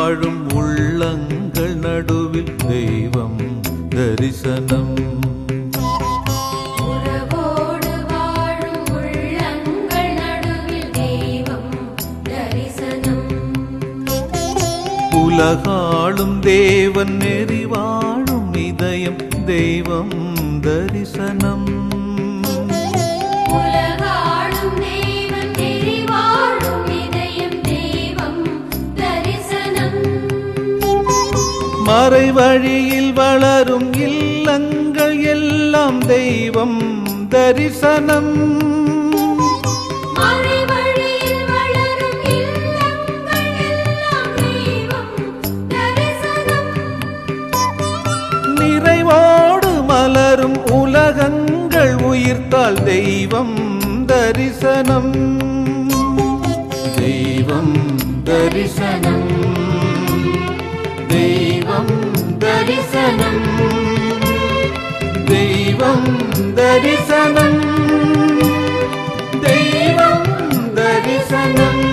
வாழும் உள்ளங்கள் நடுவில் தெய்வம் தரிசனம். உறவோடு வாழும் உள்ளங்கள் நடுவில் தெய்வம் தரிசனம். உலகாளும் தேவன் நெறி வாழும் இதயம் தெய்வம் தரிசனம். உலகாளும் தேவன் நெறி வாழும் இதயம் தெய்வம் தரிசனம். மறைவழியில் வளரும் இல்லங்கள் எல்லாம் தெய்வம் தரிசனம். மறைவழியில் வளரும் இல்லங்கள் எல்லாம் தெய்வம் தரிசனம். நிறைவோடு மலரும் உலகங்கள் உயிர்த்தால் தெய்வம் தரிசனம். தெய்வம் தரிசனம். தெய்வம் தரிசனம். தெய்வம் தரிசனம். தெய்வம் தரிசனம்.